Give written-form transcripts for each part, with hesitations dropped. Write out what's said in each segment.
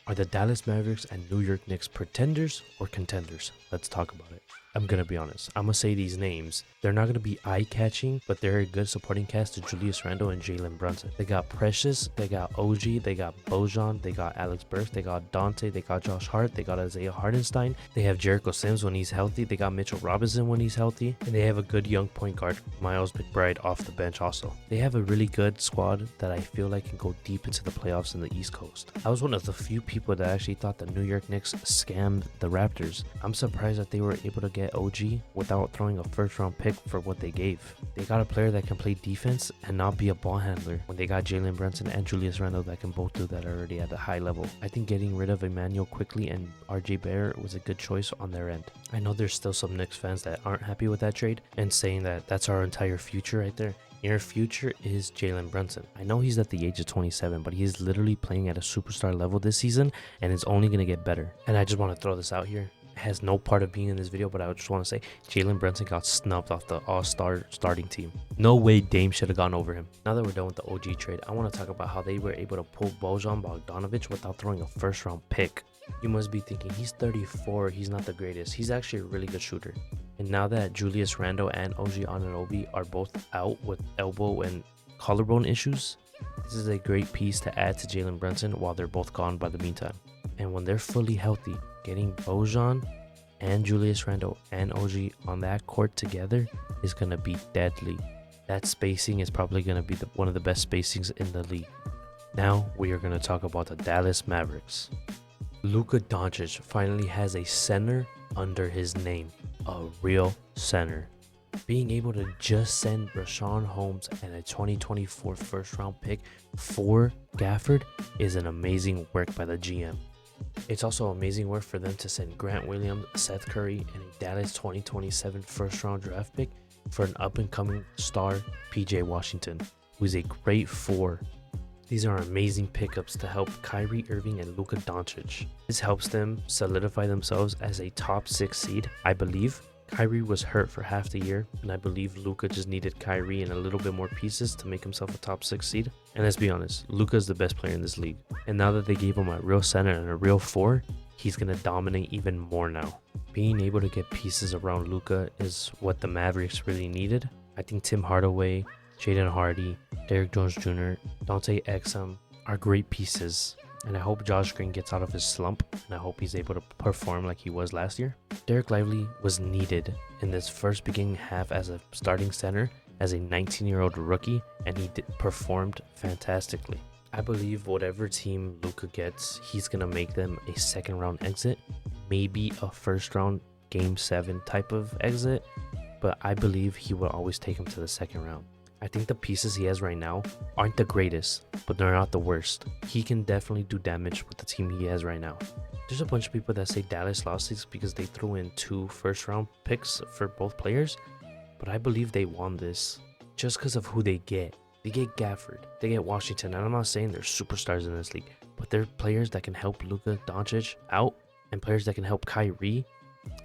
Are the Dallas Mavericks and New York Knicks pretenders or contenders? Let's talk about it. I'm going to be honest. I'm going to say these names. They're not going to be eye-catching, but they're a good supporting cast to Julius Randle and Jalen Brunson. They got Precious, they got OG, they got Bojan, they got Alex Burks, they got Dante, they got Josh Hart, they got Isaiah Hardenstein, they have Jericho Sims when he's healthy, they got Mitchell Robinson when he's healthy, and they have a good young point guard, Miles McBride, off the bench also. They have a really good squad that I feel like can go deep into the playoffs in the East Coast. I was one of the few people that actually thought the New York Knicks scammed the Raptors. I'm surprised that they were able to get OG without throwing a first-round pick for what they gave. They got a player that can play defense and not be a ball handler when they got Jalen Brunson and Julius Randle that can both do that already at a high level. I think getting rid of Emmanuel quickly and RJ Barrett was a good choice on their end. I know there's still some Knicks fans that aren't happy with that trade and saying that that's our entire future right there. Your future is Jalen Brunson. I know he's at the age of 27, but he's literally playing at a superstar level this season and it's only going to get better. And I just want to throw this out here. Has no part of being in this video, but I just want to say Jalen Brunson got snubbed off the all-star starting team. No way Dame should have gone over him. Now that we're done with the OG trade, I want to talk about how they were able to pull Bojan Bogdanovic without throwing a first-round pick. You must be thinking, he's 34, he's not the greatest. He's actually a really good shooter. And now that Julius Randle and OG Anunoby are both out with elbow and collarbone issues, this is a great piece to add to Jalen Brunson while they're both gone by the meantime. And when they're fully healthy, getting Bojan and Julius Randle and OG on that court together is going to be deadly. That spacing is probably going to be one of the best spacings in the league. Now we are going to talk about the Dallas Mavericks. Luka Doncic finally has a center under his name, a real center. Being able to just send Rashawn Holmes and a 2024 first round pick for Gafford is an amazing work by the GM. It's also amazing work for them to send Grant Williams, Seth Curry, and a Dallas 2027 first round draft pick for an up and coming star PJ Washington, who is a great four. These are amazing pickups to help Kyrie Irving and Luka Doncic. This helps them solidify themselves as a top 6 seed, I believe. Kyrie was hurt for half the year, and I believe Luka just needed Kyrie and a little bit more pieces to make himself a top 6 seed. And let's be honest, Luka is the best player in this league. And now that they gave him a real center and a real 4, he's going to dominate even more now. Being able to get pieces around Luka is what the Mavericks really needed. I think Tim Hardaway, Jaden Hardy, Derrick Jones Jr., Dante Exum are great pieces. And I hope Josh Green gets out of his slump, and I hope he's able to perform like he was last year. Derek Lively was needed in this first beginning half as a starting center as a 19-year-old rookie, and he performed fantastically. I believe whatever team Luka gets, he's going to make them a second-round exit, maybe a first-round Game 7 type of exit, but I believe he will always take him to the second round. I think the pieces he has right now aren't the greatest, but they're not the worst. He can definitely do damage with the team he has right now. There's a bunch of people that say Dallas lost this because they threw in 2 first-round picks for both players, but I believe they won this just because of who they get. They get Gafford, they get Washington, and I'm not saying they're superstars in this league, but they're players that can help Luka Doncic out and players that can help Kyrie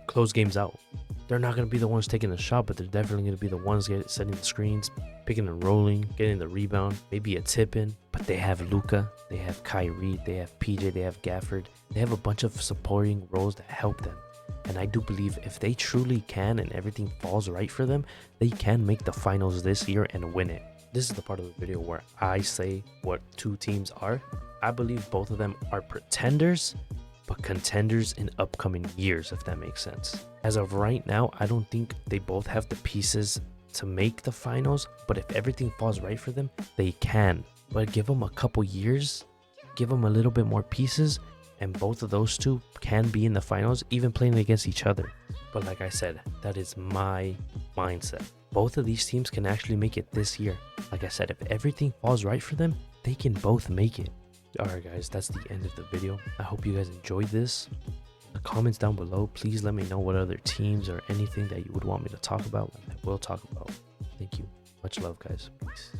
close games out. They're not going to be the ones taking the shot, but they're definitely going to be the ones setting the screens, picking and rolling, getting the rebound, maybe a tip in. But they have Luka, they have Kyrie, they have PJ, they have Gafford. They have a bunch of supporting roles that help them. And I do believe if they truly can and everything falls right for them, they can make the finals this year and win it. This is the part of the video where I say what 2 teams are. I believe both of them are pretenders, but contenders in upcoming years, if that makes sense. As of right now, I don't think they both have the pieces to make the finals, but if everything falls right for them, they can. But give them a couple years, give them a little bit more pieces, and both of those 2 can be in the finals, even playing against each other. But like I said, that is my mindset. Both of these teams can actually make it this year. Like I said, if everything falls right for them, they can both make it. Alright guys, that's the end of the video. I hope you guys enjoyed this. In the comments down below, please let me know what other teams or anything that you would want me to talk about, and I will talk about. Thank you. Much love guys. Peace.